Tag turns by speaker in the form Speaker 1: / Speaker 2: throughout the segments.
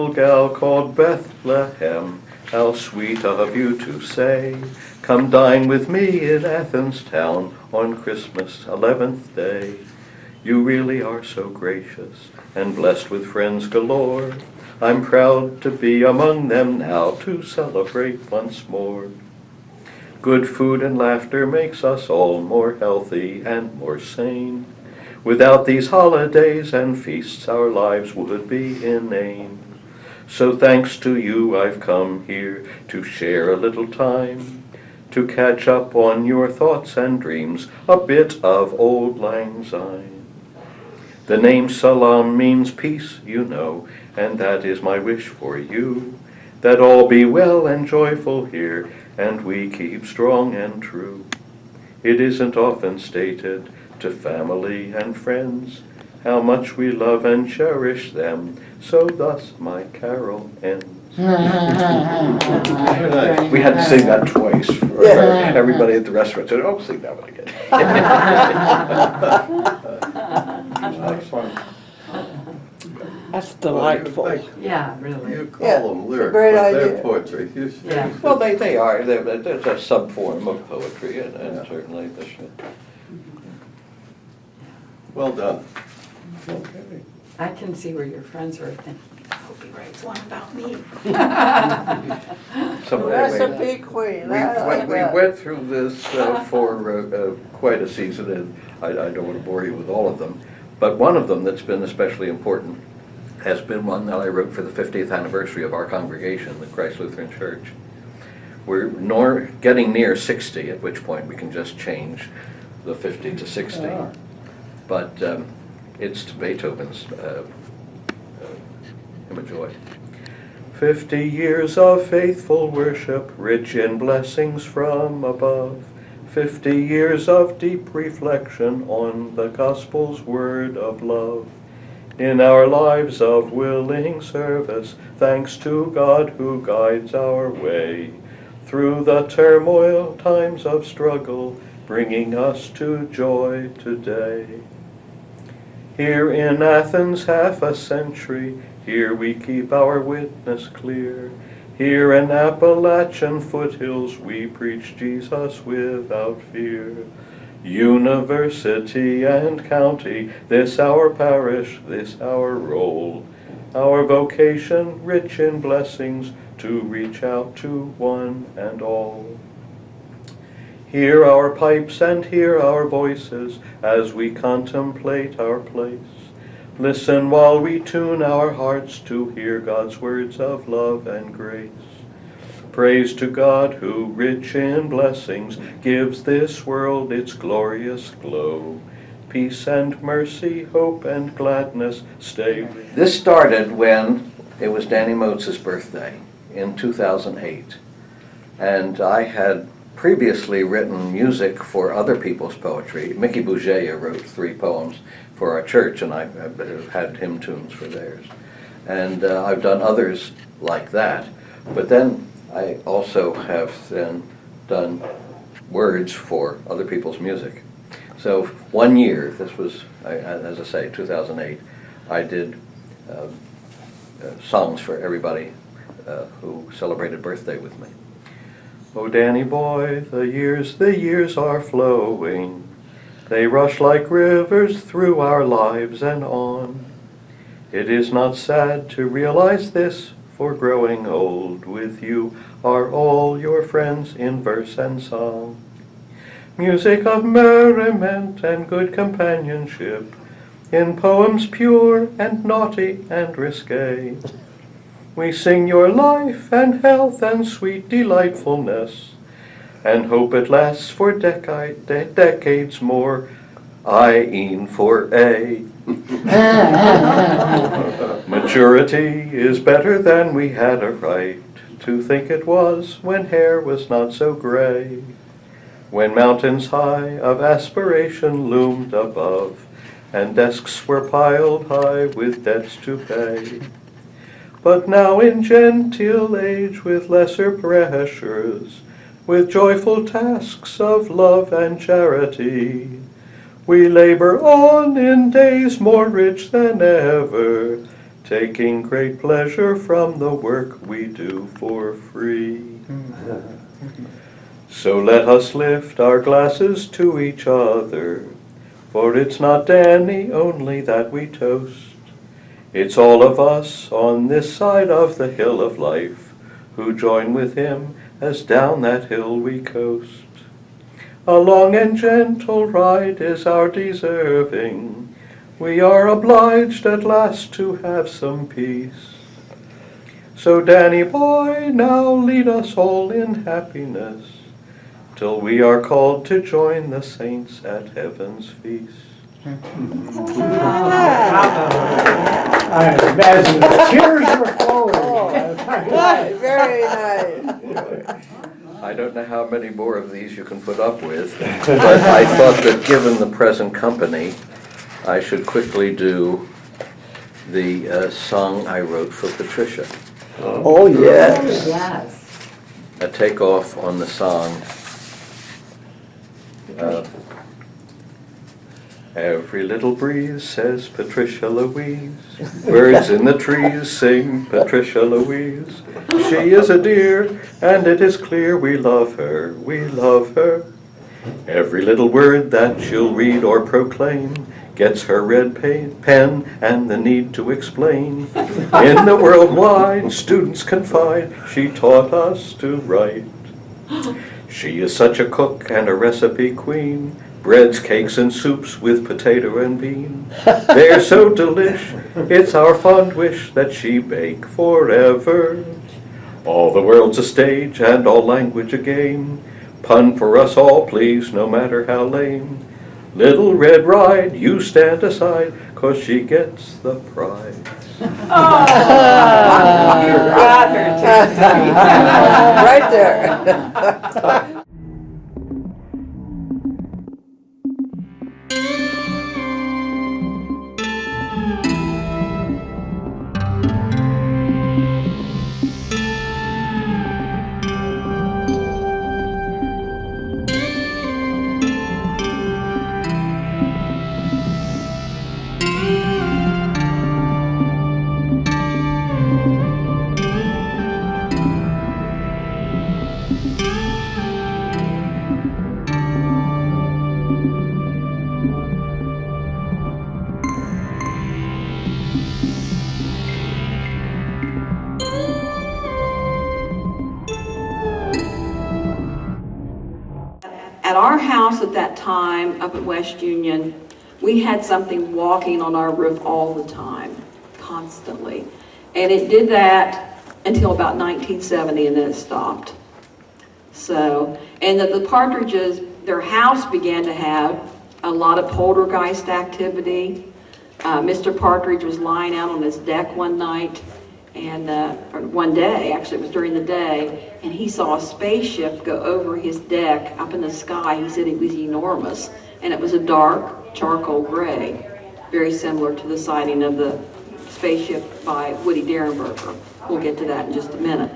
Speaker 1: Little gal called Bethlehem, how sweet of you to say, come dine with me in Athens town on Christmas 11th day. You really are so gracious, and blessed with friends galore. I'm proud to be among them now to celebrate once more. Good food and laughter makes us all more healthy and more sane. Without these holidays and feasts, our lives would be inane. So thanks to you, I've come here to share a little time, to catch up on your thoughts and dreams, a bit of Auld Lang Syne. The name Salam means peace, you know, and that is my wish for you, that all be well and joyful here, and we keep strong and true. It isn't often stated to family and friends how much we love and cherish them, so thus my carol ends.
Speaker 2: We had to sing that twice for everybody at the restaurant. Said, "Oh, sing that one again."
Speaker 3: Excellent. That's delightful.
Speaker 4: Yeah, really.
Speaker 1: You
Speaker 5: Yeah,
Speaker 1: call them
Speaker 5: it's a
Speaker 1: lyrics,
Speaker 5: great
Speaker 1: but they're
Speaker 5: idea.
Speaker 1: poetry. You should-
Speaker 4: Yeah.
Speaker 1: Well, they are. It's a sub-form of poetry, and certainly this. Well done.
Speaker 2: Okay.
Speaker 4: I can see where your friends are thinking, I hope he writes one about me.
Speaker 1: So anyway,
Speaker 5: Recipe queen. I like
Speaker 1: we
Speaker 5: that.
Speaker 1: went through this for quite a season, and I don't want to bore you with all of them, but one of them that's been especially important has been one that I wrote for the 50th anniversary of our congregation, the Christ Lutheran Church. We're getting near 60, at which point we can just change the 50 to 60.
Speaker 2: Ah.
Speaker 1: But it's to Beethoven's Hymn of Joy. 50 years of faithful worship, rich in blessings from above. 50 years of deep reflection on the gospel's word of love. In our lives of willing service, thanks to God who guides our way, through the turmoil times of struggle, bringing us to joy today. Here in Athens half a century, here we keep our witness clear. Here in Appalachian foothills we preach Jesus without fear. University and county, this our parish, this our role. Our vocation rich in blessings to reach out to one and all. Hear our pipes and hear our voices as we contemplate our place. Listen while we tune our hearts to hear God's words of love and grace. Praise to God who, rich in blessings, gives this world its glorious glow. Peace and mercy, hope and gladness stay. This started when it was Danny Moats' birthday in 2008. And I had previously written music for other people's poetry. Mickey Bougeia wrote 3 poems for our church, and I had hymn tunes for theirs. And I've done others like that. But then I also have then done words for other people's music. So 1 year, this was, as I say, 2008, I did songs for everybody who celebrated birthday with me. Oh, Danny boy, the years are flowing. They rush like rivers through our lives and on. It is not sad to realize this, for growing old with you are all your friends in verse and song. Music of merriment and good companionship, in poems pure and naughty and risque. We sing your life and health and sweet delightfulness, and hope it lasts for decades more. I-een for A. Maturity is better than we had a right to think it was when hair was not so gray, when mountains high of aspiration loomed above, and desks were piled high with debts to pay. But now in genteel age with lesser pressures, with joyful tasks of love and charity, we labor on in days more rich than ever, taking great pleasure from the work we do for free. So let us lift our glasses to each other, for it's not Danny only that we toast. It's all of us on this side of the hill of life who join with him as down that hill we coast. A long and gentle ride is our deserving. We are obliged at last to have some peace. So Danny boy, now lead us all in happiness, till we are called to join the saints at heaven's feast.
Speaker 2: I imagine the tears were flowing.
Speaker 5: Right, very nice.
Speaker 1: I don't know how many more of these you can put up with, but I thought that given the present company, I should quickly do the song I wrote for Patricia.
Speaker 3: Oh, yes.
Speaker 4: Yes.
Speaker 1: A takeoff on the song. Every little breeze says Patricia Louise. Birds in the trees sing Patricia Louise. She is a dear, and it is clear we love her, we love her. Every little word that she'll read or proclaim gets her red pen and the need to explain. In the world wide, students confide, she taught us to write. She is such a cook and a recipe queen. Breads, cakes, and soups with potato and bean. They're so delish, it's our fond wish that she bake forever. All the world's a stage and all language a game. Pun for us all, please, no matter how lame. Little Red Ride, you stand aside, 'cause she gets the prize.
Speaker 5: Right there.
Speaker 4: At our house at that time, up at West Union, we had something walking on our roof all the time, constantly. And it did that until about 1970, and then it stopped. So, and the Partridges, their house began to have a lot of poltergeist activity. Mr. Partridge was lying out on his deck one night, and or one day, actually it was during the day, and he saw a spaceship go over his deck up in the sky. He said it was enormous, and it was a dark charcoal gray, very similar to the sighting of the spaceship by Woody Derenberger. We'll get to that in just a minute.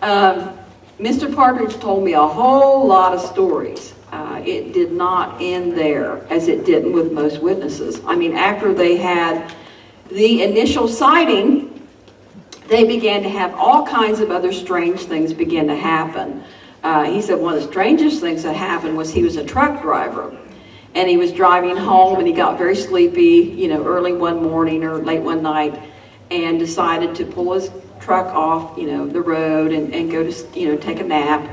Speaker 4: Mr. Partridge told me a whole lot of stories. It did not end there, as it didn't with most witnesses. I mean, after they had the initial sighting, they began to have all kinds of other strange things begin to happen. He said one of the strangest things that happened was he was a truck driver, and he was driving home, and he got very sleepy, you know, early one morning or late one night, and decided to pull his truck off, you know, the road and go to, you know, take a nap.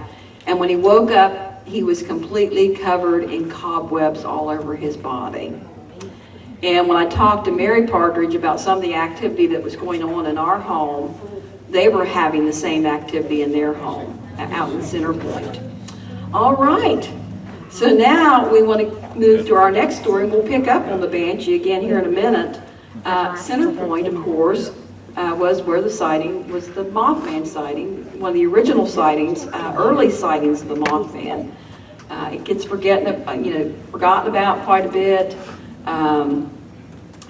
Speaker 4: And when he woke up, he was completely covered in cobwebs all over his body. And when I talked to Mary Partridge about some of the activity that was going on in our home, they were having the same activity in their home out in Center Point. All right, so now we want to move to our next story. We'll pick up on the Banshee again here in a minute. Center Point, of course, was where the sighting was, the Mothman sighting, one of the original sightings, early sightings of the Mothman. It gets forgotten about quite a bit.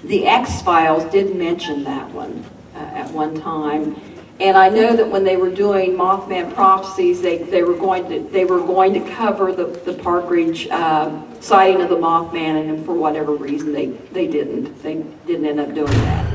Speaker 4: The X-Files did mention that one at one time, and I know that when they were doing Mothman prophecies, they were going to cover the Partridge sighting of the Mothman, and for whatever reason they didn't end up doing that.